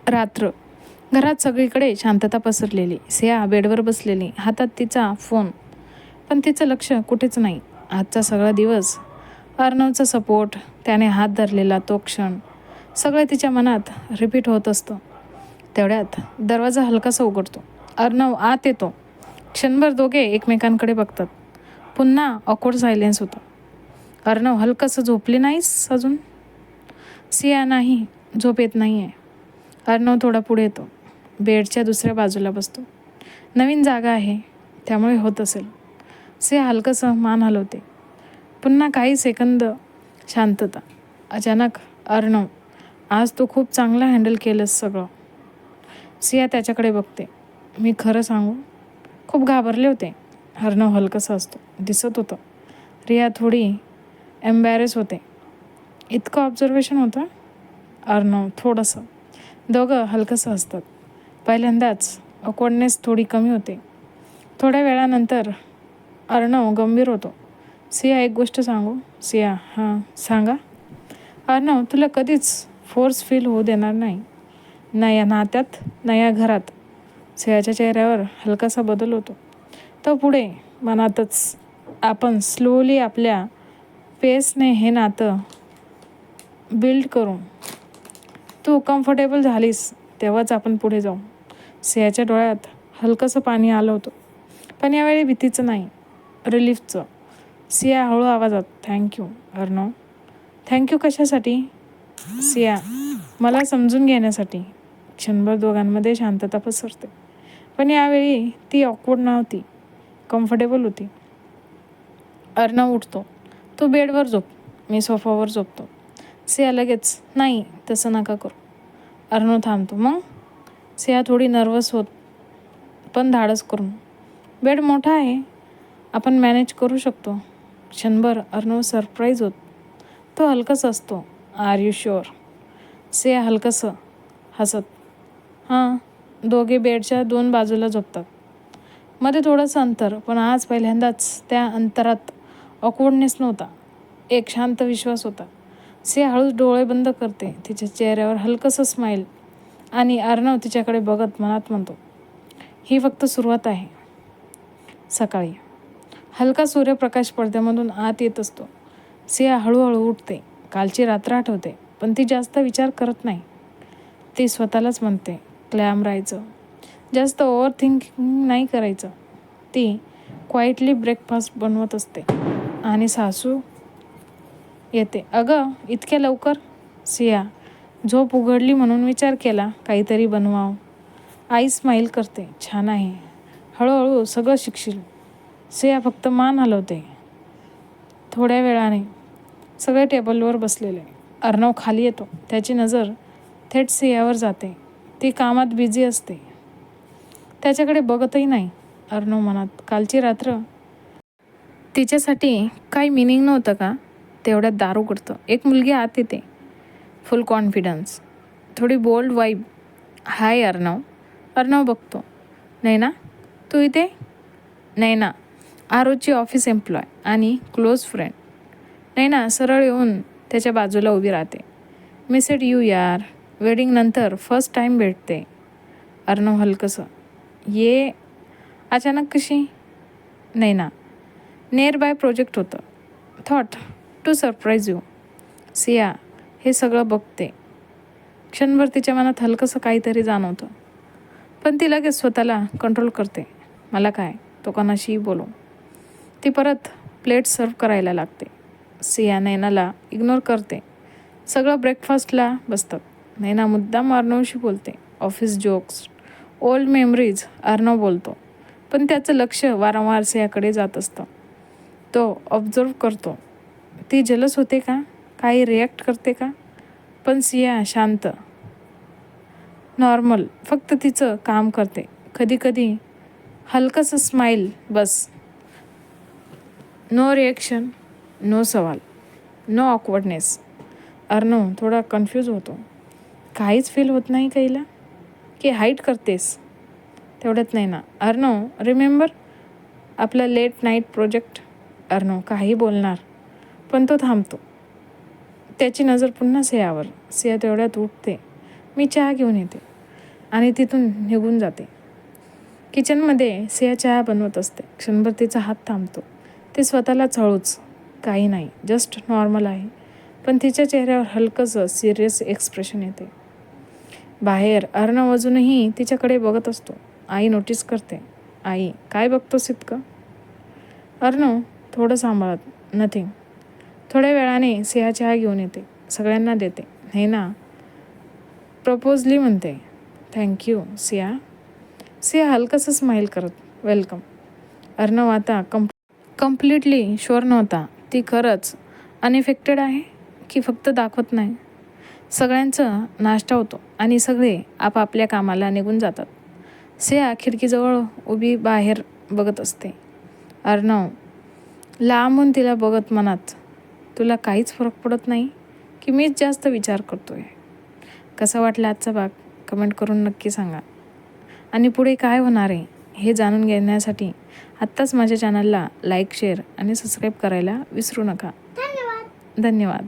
रात्र. घरात सगळीकडे शांतता पसरलेली. सिया बेडवर बसलेली, हातात तिचा फोन. पण तिचं लक्ष कुठेच नाही. आजचा सगळा दिवस, अर्णवचा सपोर्ट, त्याने हात धरलेला तो क्षण, सगळं तिच्या मनात रिपीट होत असतं. तेवढ्यात दरवाजा हलकासा उघडतो. अर्णव आत येतो. क्षणभर दोघे एकमेकांकडे बघतात. पुन्हा ऑकवर्ड सायलेन्स होतं. अर्णव, हलकंसं झोपली नाहीस अजून? सिया, नाही, झोप येत नाही आहे. अर्णव थोडा पुढे येतो. बेडच्या दुसऱ्या बाजूला बसतो. नवीन जागा आहे, त्यामुळे होत असेल. सिया हलकंसं मान हलवते. पुन्हा काही सेकंद शांतता. अचानक, अर्णव, आज तू खूप चांगलं हँडल केलंस सगळं. सिया त्याच्याकडे बघते. मी खरं सांगू, खूप घाबरले होते. अर्णव हलकंसं असतो. दिसत होतं. रिया थोडी एम्बॅरेस होते. इतकं ऑब्झर्वेशन होतं? अर्णव, थोडंसं. दोघं हलकंसं असतात. पहिल्यांदाच ऑकवर्डनेस थोडी कमी होते. थोड्या वेळानंतर अर्णव गंभीर होतो. सिया, एक गोष्ट सांगू? सिया, हां, सांगा. अर्णव, तुला कधीच फोर्स फील होऊ देणार नाही. ना या नात्यात, ना या घरात. सियाच्या चेहऱ्यावर हलकासा बदल होतो. तो पुढे, मनातच, आपण स्लोली आपल्या पेसने हे नातं बिल्ड करू. तू कम्फर्टेबल झालीस तेव्हाच आपण पुढे जाऊ. सियाच्या डोळ्यात हलकंसं पाणी आलं होतं. पण यावेळी भीतीचं नाही, रिलीफचं. सिया हळू आवाजात, थँक्यू अर्णव. थँक्यू कशासाठी? सिया, मला समजून घेण्यासाठी. क्षणभर दोघांमध्ये शांतता पसरते. पण यावेळी ती ऑकवर्ड नव्हती, कम्फर्टेबल होती. अर्णव उठतो. तू बेडवर झोप, मी सोफावर झोपतो. सिया लगेच, नाही, तसं नका करू. अर्णव थांबतो. मग? सिया थोडी नर्वस होत, पण धाडस करून, बेड मोठा आहे, आपण मॅनेज करू शकतो. क्षणभर अर्णव सरप्राईज होत. तो हलकंसं असतो. Are you sure? सिया हलकंसं हसत, हां. दोघे बेडच्या दोन बाजूला झोपतात. मध्ये थोडंसं अंतर, पण आज पहिल्यांदाच त्या अंतरात ऑकवर्डनेस नव्हता. एक शांत विश्वास होता. सिया हळूच डोळे बंद करते. तिच्या चेहऱ्यावर हलकंसं स्माईल. आणि अर्णव तिच्याकडे बघत मनात म्हणतो, ही फक्त सुरुवात आहे. सकाळी हलका सूर्यप्रकाश पडद्यामधून आत येत असतो. सिया हळूहळू उठते. कालची रात्र आठवते, पण ती जास्त विचार करत नाही. ती स्वतःलाच म्हणते, क्लॅम राहायचं, जास्त ओव्हर थिंकिंग नाही करायचं. ती क्वाईटली ब्रेकफास्ट बनवत असते आणि सासू येते. अगं, इतक्या लवकर? सिया, झोप उघडली म्हणून विचार केला काहीतरी बनवावं. आई स्माईल करते, छान आहे, हळूहळू सगळं शिकशील. सिया फक्त मान हलवते. थोड्या वेळाने सगळे टेबलवर बसलेले. अर्णव खाली येतो. त्याची नजर थेट सियावर जाते. ती कामात बिझी असते. त्याच्याकडे बघतही नाही. अर्णव मनात, कालची रात्र तिच्यासाठी काही मिनिंग नव्हतं का? तेवढ्यात दार उघडतं. एक मुलगी आत येते. फुल कॉन्फिडन्स, थोडी बोल्ड वाईब. हाय अर्णव. अर्णव बघतो. नैना, तू इथे? नैना, आरोची ऑफिस एम्प्लॉय आणि क्लोज फ्रेंड. नैना सरळ येऊन त्याच्या बाजूला उभी राहते. मिसेड यू यार, वेडिंगनंतर फर्स्ट टाईम भेटते. अर्णव हलकंसं, ये अचानक कशी? नैना, नियर बाय प्रोजेक्ट होतं, thought to surprise you. Siya हे सगळं बघते. क्षणभर तिच्या मनात हलकंसं काहीतरी जाणवतं, पण ती लगेच स्वतःला कंट्रोल करते. मला काय, तो कोणाशीही बोलू. ती परत प्लेट सर्व करायला लागते. सिया नैनाला इग्नोर करते. सगळं ब्रेकफास्टला बसतात. नैना मुद्दाम अर्णवशी बोलते. Office jokes, old memories. Arnav बोलतो, पण त्याचं लक्ष वारंवार सियाकडे जात असतं. तो ऑब्झर्व करतो. ती जलस होते का? काही रिॲक्ट करते का? पण सिया शांत, नॉर्मल, फक्त तिचं काम करते. कधी कधी हलकंसं स्माईल, बस. नो रिॲक्शन, नो सवाल, नो ऑकवर्डनेस. अर्णव थोडा कन्फ्यूज होतो. काहीच फील होत नाही का हिला, की हाईट करतेस? तेवढ्यात नाही ना, अर्णव, रिमेंबर आपला लेट नाईट प्रोजेक्ट? अर्णव काही बोलणार, पण तो थांबतो. त्याची नजर पुन्हा सियावर. सिया तेवढ्यात उठते. मी चहा घेऊन येते. आणि तिथून निघून जाते. किचनमध्ये सिया चहा बनवत असते. क्षणभर तिचा हात थांबतो. ती स्वतःला हळूच, काही नाही, जस्ट नॉर्मल आहे. पण तिच्या चेहऱ्यावर हलकंसं सिरियस एक्सप्रेशन येते. बाहेर अर्णव अजूनही तिच्याकडे बघत असतो. आई नोटीस करते. आई, काय बघतोस इतकं? अर्णव थोडं सांभाळत, नथिंग. थोड्या वेळाने सिया चहा घेऊन येते. सगळ्यांना देते. नैना प्रपोजली म्हणते. थँक्यू सिया. सिया हलकंसं स्माईल करत, वेलकम. अर्णव आता कम्प्लिटली शुअर नव्हता ती खरंच अनइफेक्टेड आहे की फक्त दाखवत नाही. सगळ्यांचं नाश्ता होतो आणि सगळे आपापल्या कामाला निघून जातात. सिया खिडकीजवळ उभी बाहेर बघत असते. अर्णव लांबून तिला बघत मनात, तुला काहीच फरक पडत नाही की मीच जास्त विचार करतोय? कसा वाटला आजचा भाग कमेंट करून नक्की सांगा. आणि पुढे काय होणार आहे हे जाणून घेण्यासाठी आत्ताच माझ्या चॅनलला लाईक, शेअर आणि सबस्क्राईब करायला विसरू नका. धन्यवाद.